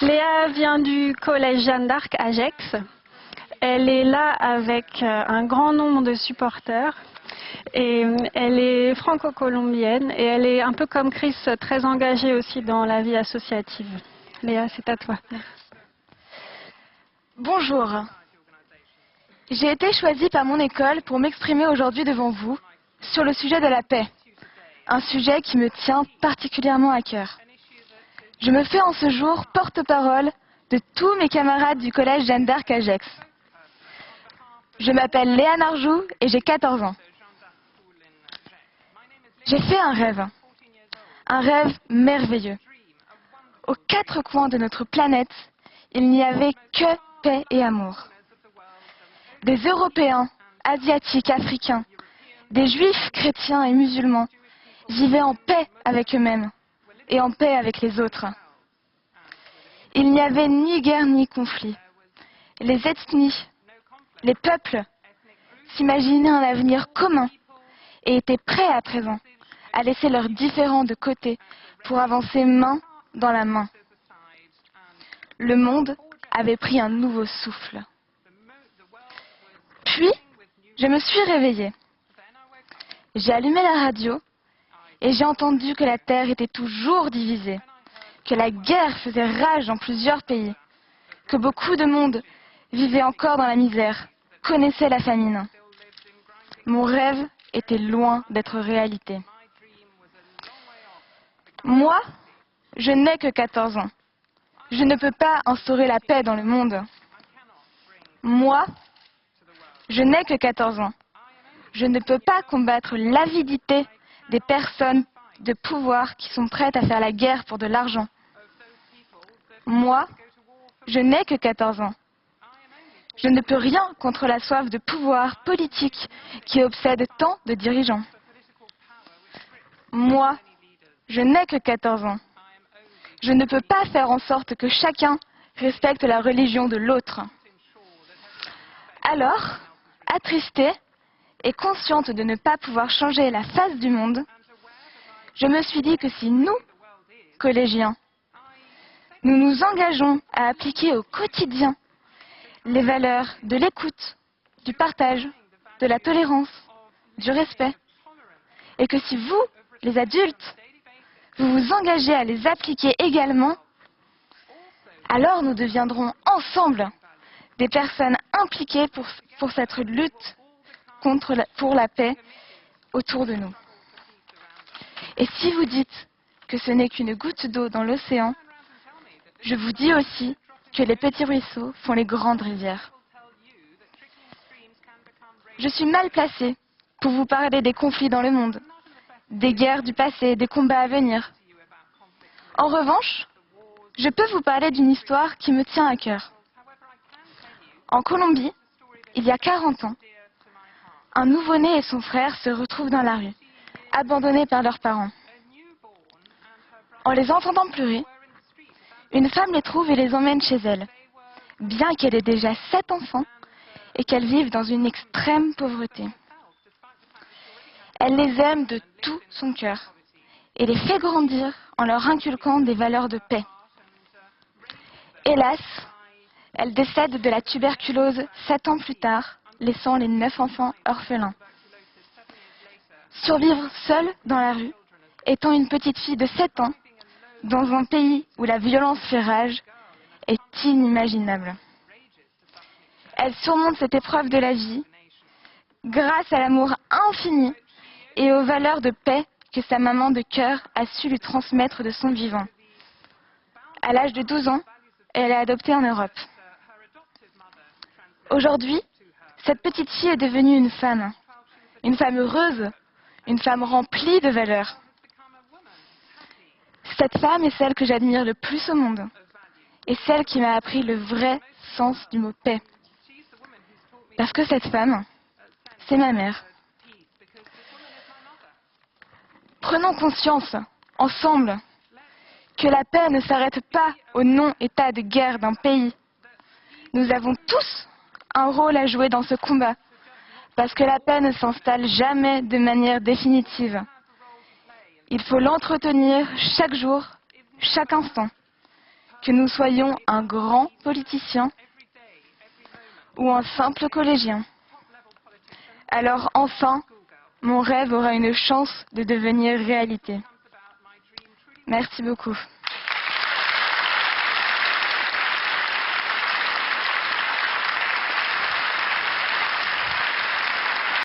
Léa vient du collège Jeanne d'Arc à Gex. Elle est là avec un grand nombre de supporters et elle est franco-colombienne et elle est un peu comme Chris très engagée aussi dans la vie associative. Léa, c'est à toi. Bonjour. J'ai été choisie par mon école pour m'exprimer aujourd'hui devant vous sur le sujet de la paix, un sujet qui me tient particulièrement à cœur. Je me fais en ce jour porte-parole de tous mes camarades du collège Jeanne d'Arc à Gex. Je m'appelle Léa Narjou et j'ai 14 ans. J'ai fait un rêve merveilleux. Aux quatre coins de notre planète, il n'y avait que paix et amour. Des Européens, Asiatiques, Africains, des Juifs, chrétiens et musulmans vivaient en paix avec eux-mêmes et en paix avec les autres. Il n'y avait ni guerre ni conflit. Les ethnies, les peuples s'imaginaient un avenir commun et étaient prêts à présent à laisser leurs différends de côté pour avancer main dans la main. Le monde avait pris un nouveau souffle. Puis, je me suis réveillée. J'ai allumé la radio et j'ai entendu que la terre était toujours divisée, que la guerre faisait rage dans plusieurs pays, que beaucoup de monde vivait encore dans la misère, connaissait la famine. Mon rêve était loin d'être réalité. Moi, je n'ai que 14 ans. Je ne peux pas instaurer la paix dans le monde. Moi, je n'ai que 14 ans. Je ne peux pas combattre l'avidité des personnes de pouvoir qui sont prêtes à faire la guerre pour de l'argent. Moi, je n'ai que 14 ans. Je ne peux rien contre la soif de pouvoir politique qui obsède tant de dirigeants. Moi, je n'ai que 14 ans. Je ne peux pas faire en sorte que chacun respecte la religion de l'autre. Alors, attristée et consciente de ne pas pouvoir changer la face du monde, je me suis dit que si nous, collégiens, nous nous engageons à appliquer au quotidien les valeurs de l'écoute, du partage, de la tolérance, du respect, et que si vous, les adultes, vous vous engagez à les appliquer également, alors nous deviendrons ensemble des personnes impliquées pour cette lutte pour la paix autour de nous. Et si vous dites que ce n'est qu'une goutte d'eau dans l'océan, je vous dis aussi que les petits ruisseaux font les grandes rivières. Je suis mal placée pour vous parler des conflits dans le monde, des guerres du passé, des combats à venir. En revanche, je peux vous parler d'une histoire qui me tient à cœur. En Colombie, il y a 40 ans, un nouveau-né et son frère se retrouvent dans la rue, abandonnés par leurs parents. En les entendant pleurer, une femme les trouve et les emmène chez elle, bien qu'elle ait déjà 7 enfants et qu'elle vive dans une extrême pauvreté. Elle les aime de tout son cœur et les fait grandir en leur inculquant des valeurs de paix. Hélas, elle décède de la tuberculose 7 ans plus tard, laissant les 9 enfants orphelins. Survivre seule dans la rue, étant une petite fille de 7 ans, dans un pays où la violence fait rage, est inimaginable. Elle surmonte cette épreuve de la vie grâce à l'amour infini et aux valeurs de paix que sa maman de cœur a su lui transmettre de son vivant. À l'âge de 12 ans, elle est adoptée en Europe. Aujourd'hui, cette petite fille est devenue une femme heureuse, une femme remplie de valeurs. Cette femme est celle que j'admire le plus au monde et celle qui m'a appris le vrai sens du mot paix. Parce que cette femme, c'est ma mère. Prenons conscience, ensemble, que la paix ne s'arrête pas au non-état de guerre d'un pays. Nous avons tous un rôle à jouer dans ce combat, parce que la paix ne s'installe jamais de manière définitive. Il faut l'entretenir chaque jour, chaque instant. que nous soyons un grand politicien ou un simple collégien. Alors enfin, mon rêve aura une chance de devenir réalité. Merci beaucoup.